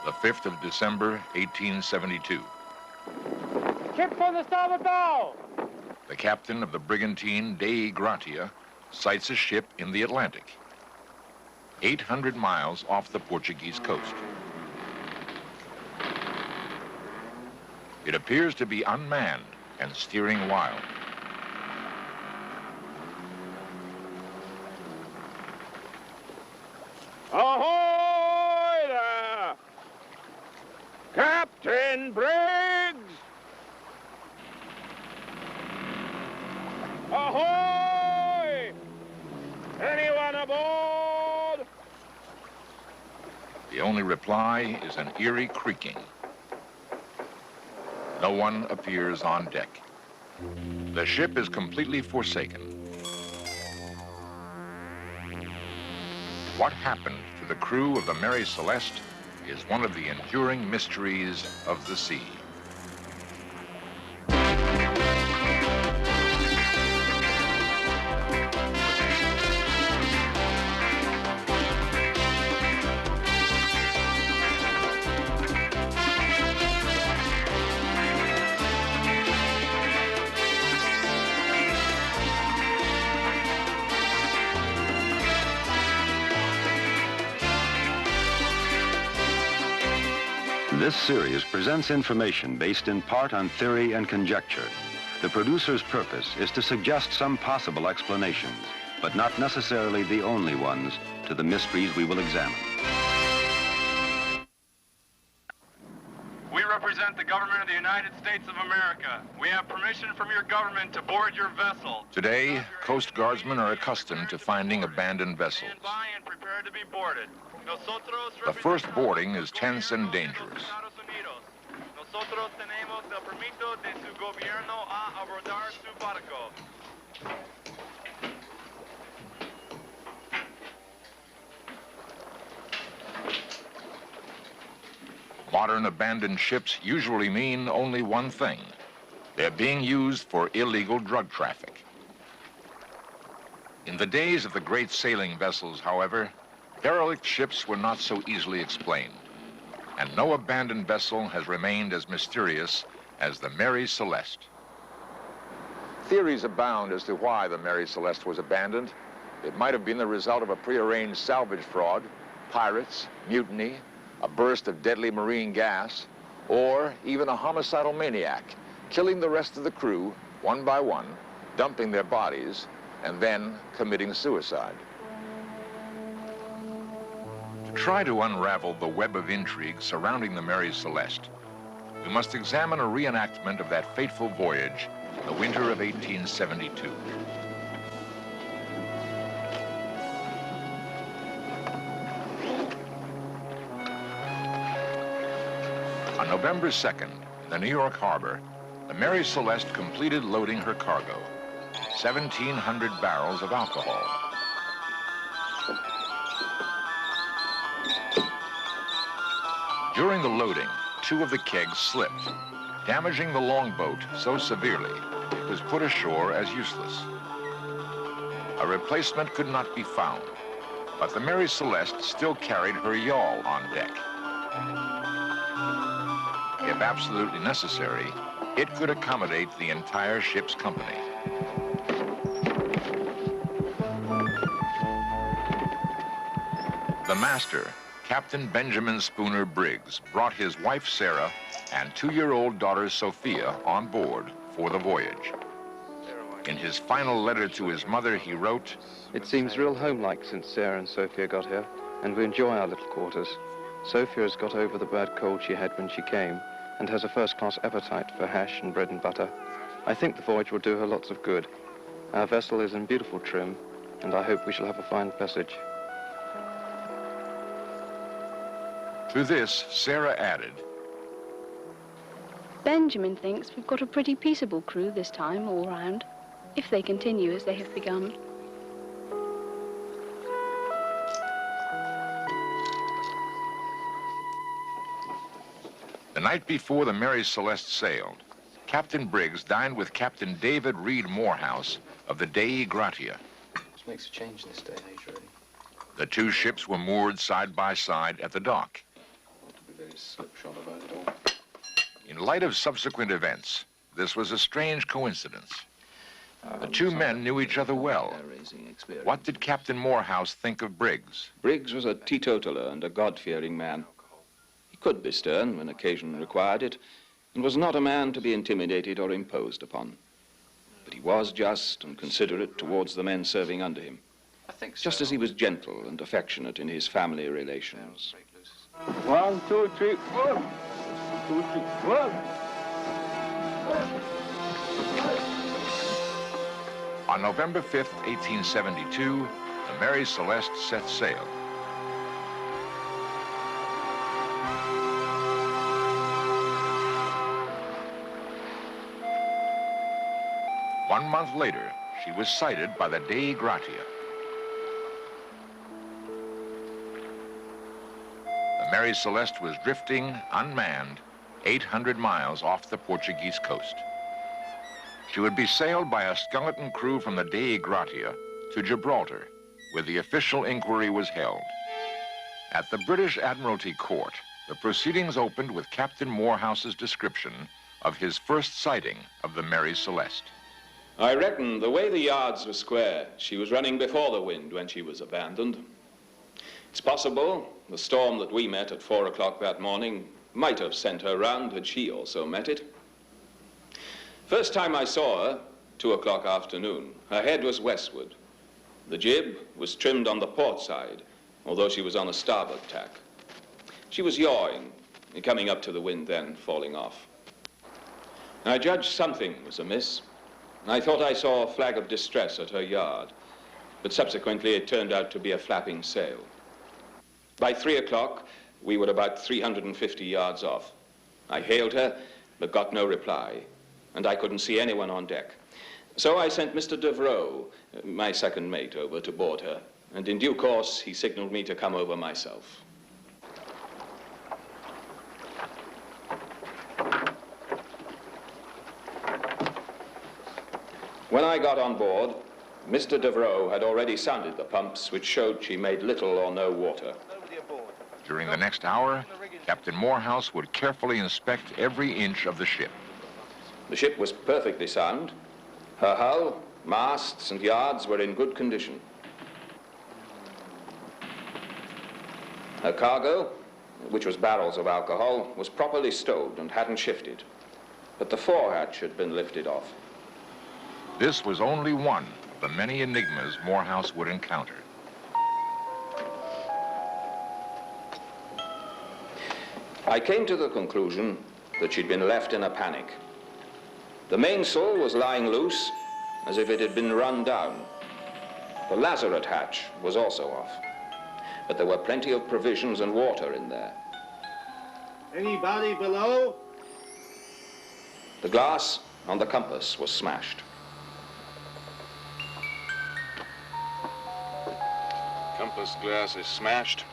the 5th of December, 1872. Ship on the starboard bow! The captain of the brigantine Dei Gratia sights a ship in the Atlantic, 800 miles off the Portuguese coast. It appears to be unmanned and steering wild. Ahoy there! Captain Briggs! Ahoy! Anyone aboard? The only reply is an eerie creaking. No one appears on deck. The ship is completely forsaken. What happened to the crew of the Mary Celeste is one of the enduring mysteries of the sea. This series presents information based in part on theory and conjecture. The producer's purpose is to suggest some possible explanations, but not necessarily the only ones, to the mysteries we will examine. We represent the government of the United States of America. We have permission from your government to board your vessel. Today, Coast Guardsmen are accustomed to finding abandoned vessels. Stand by and prepare to be boarded. The first boarding is tense and dangerous. Nosotros tenemos el permiso de su gobierno a abordar su barco. Modern abandoned ships usually mean only one thing. They're being used for illegal drug traffic. In the days of the great sailing vessels, however, derelict ships were not so easily explained, and no abandoned vessel has remained as mysterious as the Mary Celeste. Theories abound as to why the Mary Celeste was abandoned. It might have been the result of a prearranged salvage fraud, pirates, mutiny, a burst of deadly marine gas, or even a homicidal maniac, killing the rest of the crew one by one, dumping their bodies, and then committing suicide. To try to unravel the web of intrigue surrounding the Mary Celeste, we must examine a reenactment of that fateful voyage in the winter of 1872. On November 2nd, in the New York harbor, the Mary Celeste completed loading her cargo, 1,700 barrels of alcohol. During the loading, 2 of the kegs slipped, damaging the longboat so severely it was put ashore as useless. A replacement could not be found, but the Mary Celeste still carried her yawl on deck. If absolutely necessary, it could accommodate the entire ship's company. The master, Captain Benjamin Spooner Briggs, brought his wife Sarah and 2-year-old daughter Sophia on board for the voyage. In his final letter to his mother, he wrote, "It seems real home-like since Sarah and Sophia got here, and we enjoy our little quarters. Sophia has got over the bad cold she had when she came, and has a first-class appetite for hash and bread and butter. I think the voyage will do her lots of good. Our vessel is in beautiful trim, and I hope we shall have a fine passage." To this, Sarah added, "Benjamin thinks we've got a pretty peaceable crew this time, all round, if they continue as they have begun." The night before the Mary Celeste sailed, Captain Briggs dined with Captain David Reed Morehouse of the Dei Gratia. Which makes a change in this day and age, really. The 2 ships were moored side by side at the dock. Have to be very slipshod about it all. In light of subsequent events, this was a strange coincidence. The two men knew each other well. What did Captain Morehouse think of Briggs? Briggs was a teetotaler and a God-fearing man. He could be stern when occasion required it, and was not a man to be intimidated or imposed upon. But he was just and considerate towards the men serving under him, just as he was gentle and affectionate in his family relations. 1, 2, 3, 4. 2, 3, 4. On November 5th, 1872, the Mary Celeste set sail. One month later, she was sighted by the Dei Gratia. The Mary Celeste was drifting, unmanned, 800 miles off the Portuguese coast. She would be sailed by a skeleton crew from the Dei Gratia to Gibraltar, where the official inquiry was held. At the British Admiralty Court, the proceedings opened with Captain Morehouse's description of his first sighting of the Mary Celeste. I reckon the way the yards were square, she was running before the wind when she was abandoned. It's possible the storm that we met at 4 o'clock that morning might have sent her round had she also met it. First time I saw her, 2 o'clock afternoon, her head was westward. The jib was trimmed on the port side, although she was on a starboard tack. She was yawing, and coming up to the wind then, falling off. I judged something was amiss. I thought I saw a flag of distress at her yard, but subsequently it turned out to be a flapping sail. By 3 o'clock, we were about 350 yards off. I hailed her, but got no reply, and I couldn't see anyone on deck. So I sent Mr. Devereux, my second mate, over to board her, and in due course he signaled me to come over myself. When I got on board, Mr. Devereux had already sounded the pumps, which showed she made little or no water. During the next hour, Captain Morehouse would carefully inspect every inch of the ship. The ship was perfectly sound. Her hull, masts, and yards were in good condition. Her cargo, which was barrels of alcohol, was properly stowed and hadn't shifted, but the forehatch had been lifted off. This was only one of the many enigmas Morehouse would encounter. I came to the conclusion that she'd been left in a panic. The mainsail was lying loose, as if it had been run down. The lazarette hatch was also off, but there were plenty of provisions and water in there. Anybody below? The glass on the compass was smashed. Compass glass is smashed.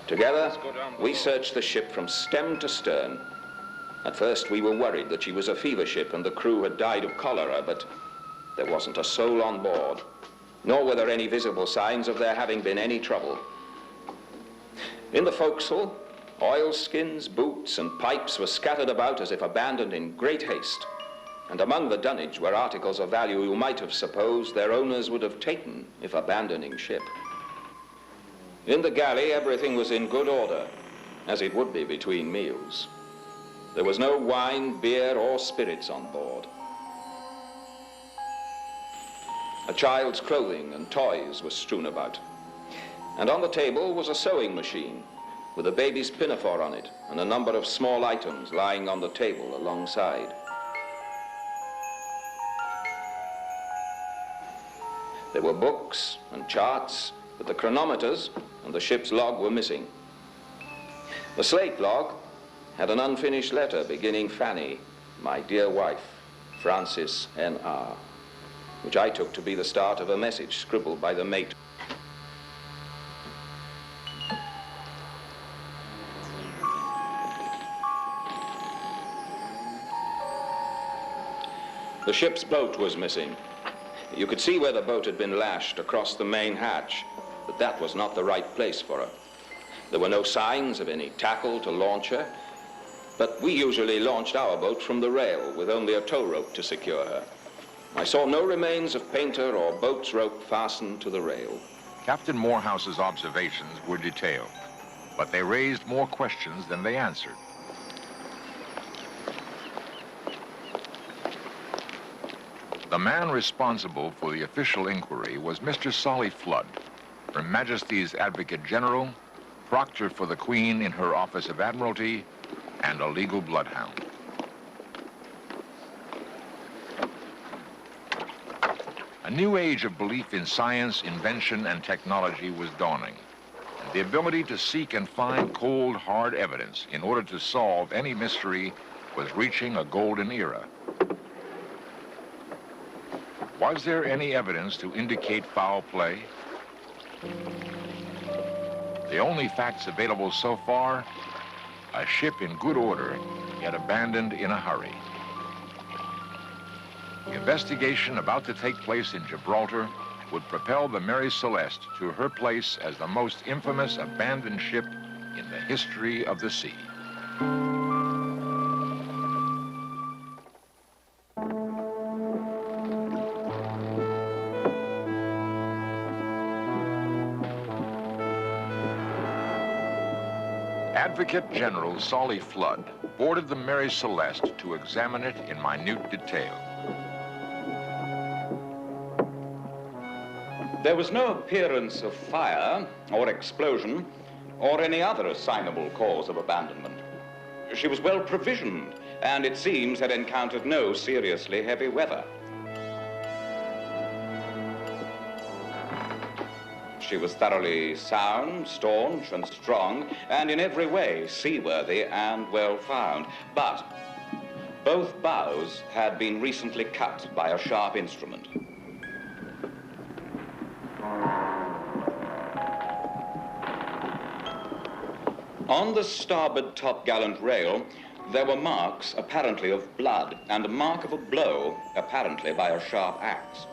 Together, we searched the ship from stem to stern. At first, we were worried that she was a fever ship and the crew had died of cholera, but there wasn't a soul on board, nor were there any visible signs of there having been any trouble. In the forecastle, oilskins, boots, and pipes were scattered about as if abandoned in great haste, and among the dunnage were articles of value you might have supposed their owners would have taken if abandoning ship. In the galley, everything was in good order, as it would be between meals. There was no wine, beer, or spirits on board. A child's clothing and toys were strewn about. And on the table was a sewing machine with a baby's pinafore on it and a number of small items lying on the table alongside. There were books and charts, but the chronometers and the ship's log were missing. The slate log had an unfinished letter beginning Fanny, my dear wife, Francis N.R., which I took to be the start of a message scribbled by the mate. The ship's boat was missing. You could see where the boat had been lashed across the main hatch, but that was not the right place for her. There were no signs of any tackle to launch her, but we usually launched our boat from the rail with only a tow rope to secure her. I saw no remains of painter or boat's rope fastened to the rail. Captain Morehouse's observations were detailed, but they raised more questions than they answered. The man responsible for the official inquiry was Mr. Solly Flood, Her Majesty's Advocate General, proctor for the Queen in her Office of Admiralty, and a legal bloodhound. A new age of belief in science, invention, and technology was dawning. And the ability to seek and find cold, hard evidence in order to solve any mystery was reaching a golden era. Was there any evidence to indicate foul play? The only facts available so far, a ship in good order, yet abandoned in a hurry. The investigation about to take place in Gibraltar would propel the Mary Celeste to her place as the most infamous abandoned ship in the history of the sea. Advocate General Solly Flood boarded the Mary Celeste to examine it in minute detail. There was no appearance of fire or explosion or any other assignable cause of abandonment. She was well provisioned and it seems had encountered no seriously heavy weather. She was thoroughly sound, staunch, and strong, and in every way seaworthy and well found. But both bows had been recently cut by a sharp instrument. On the starboard topgallant rail, there were marks apparently of blood and a mark of a blow, apparently by a sharp axe.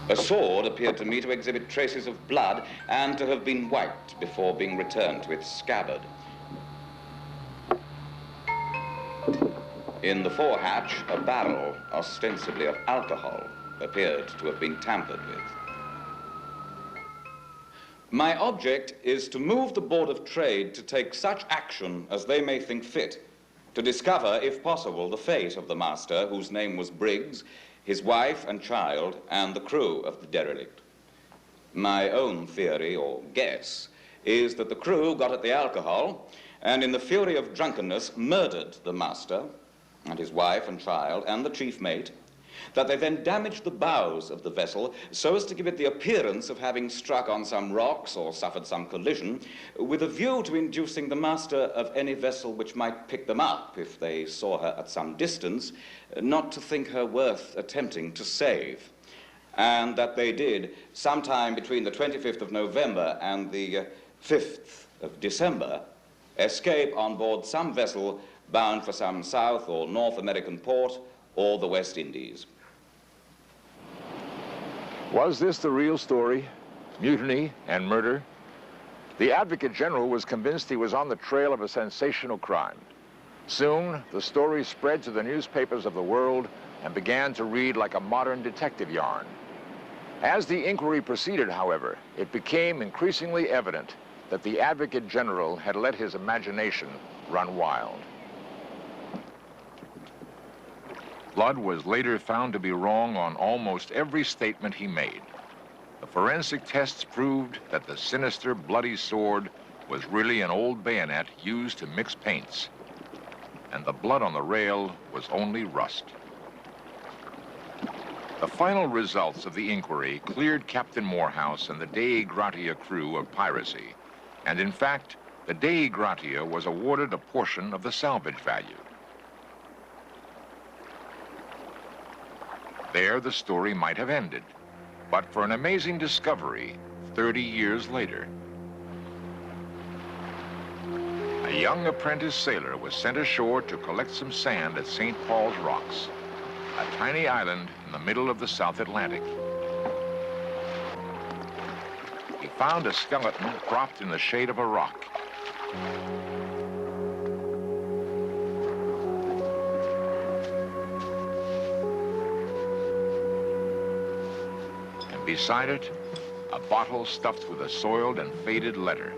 A sword appeared to me to exhibit traces of blood and to have been wiped before being returned to its scabbard. In the forehatch, a barrel, ostensibly of alcohol, appeared to have been tampered with. My object is to move the Board of Trade to take such action as they may think fit, to discover, if possible, the fate of the master, whose name was Briggs, his wife and child, and the crew of the derelict. My own theory, or guess, is that the crew got at the alcohol and in the fury of drunkenness murdered the master and his wife and child and the chief mate, that they then damaged the bows of the vessel so as to give it the appearance of having struck on some rocks or suffered some collision, with a view to inducing the master of any vessel which might pick them up if they saw her at some distance, not to think her worth attempting to save. And that they did, sometime between the 25th of November and the 5th of December, escape on board some vessel bound for some South or North American port or the West Indies. Was this the real story? Mutiny and murder? The Advocate General was convinced he was on the trail of a sensational crime. Soon, the story spread to the newspapers of the world and began to read like a modern detective yarn. As the inquiry proceeded, however, it became increasingly evident that the Advocate General had let his imagination run wild. Flood was later found to be wrong on almost every statement he made. The forensic tests proved that the sinister, bloody sword was really an old bayonet used to mix paints, and the blood on the rail was only rust. The final results of the inquiry cleared Captain Morehouse and the Dei Gratia crew of piracy, and in fact, the Dei Gratia was awarded a portion of the salvage value. There, the story might have ended, but for an amazing discovery 30 years later. A The young apprentice sailor was sent ashore to collect some sand at St. Paul's Rocks, a tiny island in the middle of the South Atlantic. He found a skeleton propped in the shade of a rock. And beside it, a bottle stuffed with a soiled and faded letter.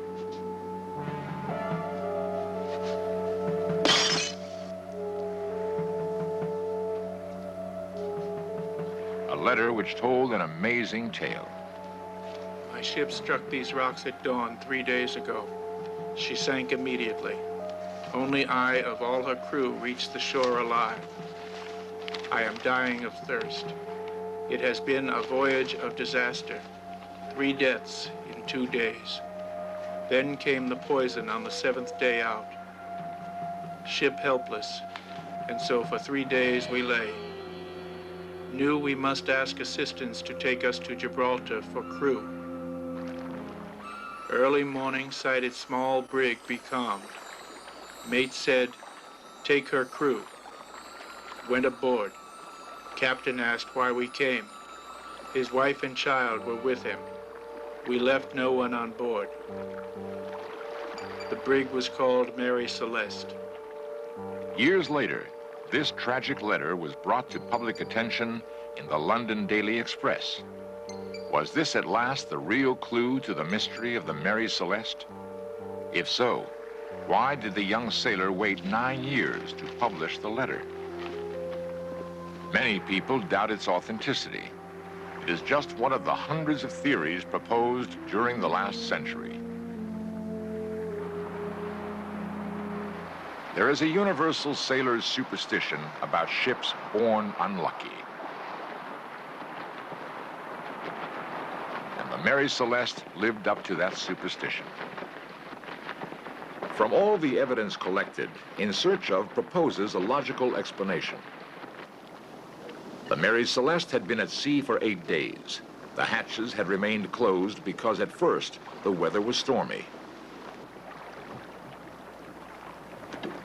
A letter which told an amazing tale. My ship struck these rocks at dawn 3 days ago. She sank immediately. Only I, of all her crew, reached the shore alive. I am dying of thirst. It has been a voyage of disaster. 3 deaths in 2 days. Then came the poison on the 7th day out. Ship helpless, and so for 3 days we lay. Knew we must ask assistance to take us to Gibraltar for crew. Early morning sighted small brig becalmed. Mate said, take her crew. Went aboard. Captain asked why we came. His wife and child were with him. We left no one on board. The brig was called Mary Celeste. Years later, this tragic letter was brought to public attention in the London Daily Express. Was this at last the real clue to the mystery of the Mary Celeste? If so, why did the young sailor wait 9 years to publish the letter? Many people doubt its authenticity. It is just one of the hundreds of theories proposed during the last century. There is a universal sailor's superstition about ships born unlucky. And the Mary Celeste lived up to that superstition. From all the evidence collected, In Search Of proposes a logical explanation. The Mary Celeste had been at sea for 8 days. The hatches had remained closed because at first the weather was stormy.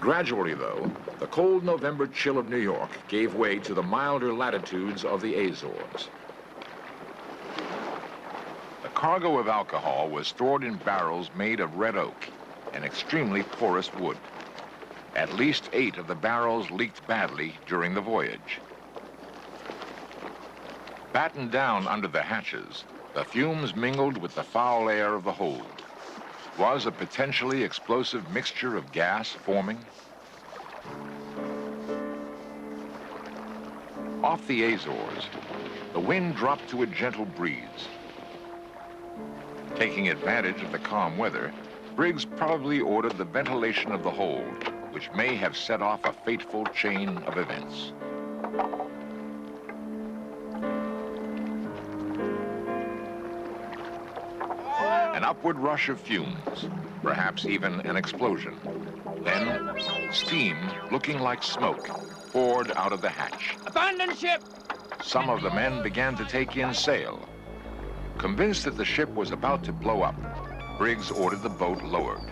Gradually, though, the cold November chill of New York gave way to the milder latitudes of the Azores. The cargo of alcohol was stored in barrels made of red oak, an extremely porous wood. At least 8 of the barrels leaked badly during the voyage. Battened down under the hatches, the fumes mingled with the foul air of the hold. Was a potentially explosive mixture of gas forming? Off the Azores, the wind dropped to a gentle breeze. Taking advantage of the calm weather, Briggs probably ordered the ventilation of the hold, which may have set off a fateful chain of events. An upward rush of fumes, perhaps even an explosion. Then, steam, looking like smoke, poured out of the hatch. Abandon ship! Some of the men began to take in sail. Convinced that the ship was about to blow up, Briggs ordered the boat lowered.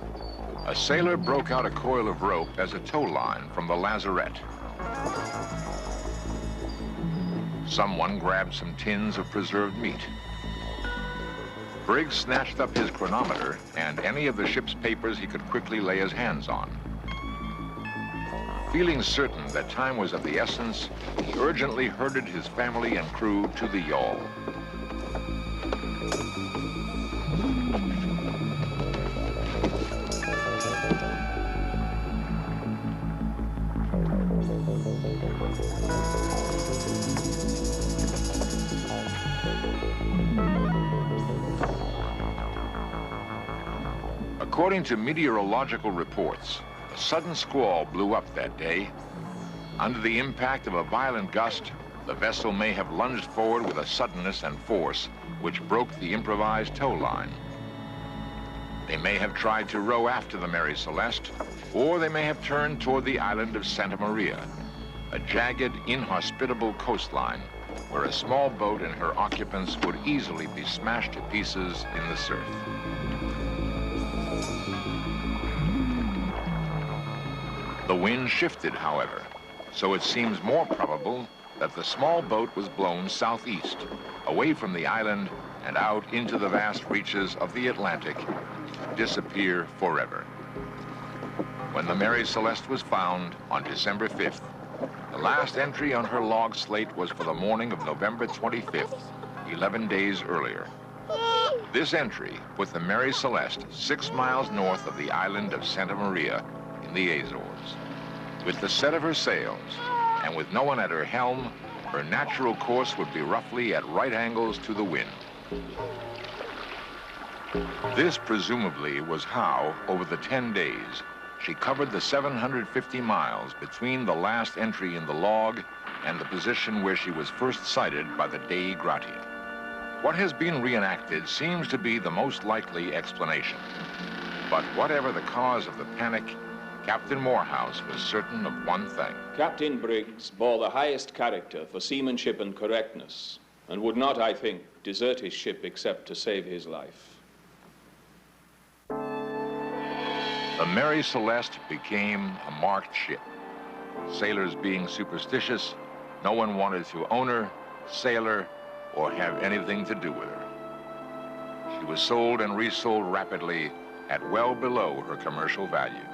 A sailor broke out a coil of rope as a tow line from the lazarette. Someone grabbed some tins of preserved meat. Briggs snatched up his chronometer and any of the ship's papers he could quickly lay his hands on. Feeling certain that time was of the essence, he urgently herded his family and crew to the yawl. According to meteorological reports, a sudden squall blew up that day. Under the impact of a violent gust, the vessel may have lunged forward with a suddenness and force which broke the improvised tow line. They may have tried to row after the Mary Celeste, or they may have turned toward the island of Santa Maria, a jagged, inhospitable coastline where a small boat and her occupants would easily be smashed to pieces in the surf. The wind shifted, however, so it seems more probable that the small boat was blown southeast, away from the island and out into the vast reaches of the Atlantic, to disappear forever. When the Mary Celeste was found on December 5th, the last entry on her log slate was for the morning of November 25th, 11 days earlier. This entry put the Mary Celeste 6 miles north of the island of Santa Maria in the Azores. With the set of her sails and with no one at her helm, her natural course would be roughly at right angles to the wind. This presumably was how, over the 10 days, she covered the 750 miles between the last entry in the log and the position where she was first sighted by the Dei Gratia. What has been reenacted seems to be the most likely explanation. But whatever the cause of the panic, Captain Morehouse was certain of one thing. Captain Briggs bore the highest character for seamanship and correctness, and would not, I think, desert his ship except to save his life. The Mary Celeste became a marked ship. Sailors being superstitious, no one wanted to own her, sail her, or have anything to do with her. She was sold and resold rapidly at well below her commercial value.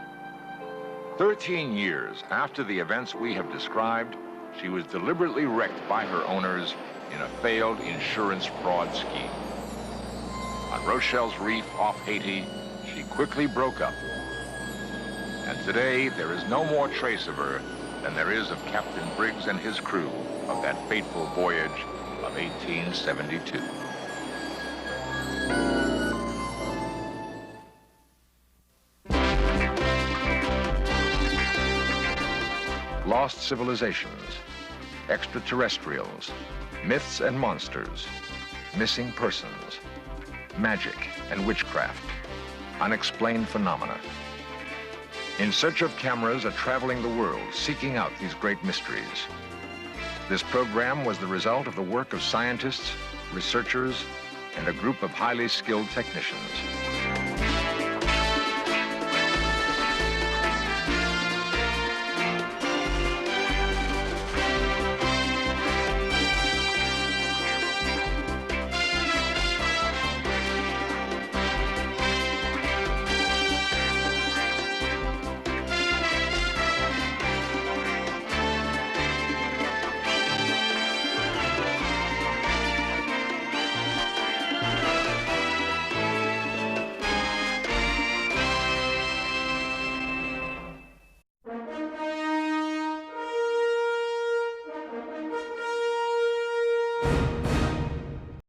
13 years after the events we have described, she was deliberately wrecked by her owners in a failed insurance fraud scheme. On Rochelle's Reef off Haiti, she quickly broke up. And today, there is no more trace of her than there is of Captain Briggs and his crew of that fateful voyage of 1872. Lost civilizations, extraterrestrials, myths and monsters, missing persons, magic and witchcraft, unexplained phenomena. In Search of Cameras are traveling the world, seeking out these great mysteries. This program was the result of the work of scientists, researchers, and a group of highly skilled technicians.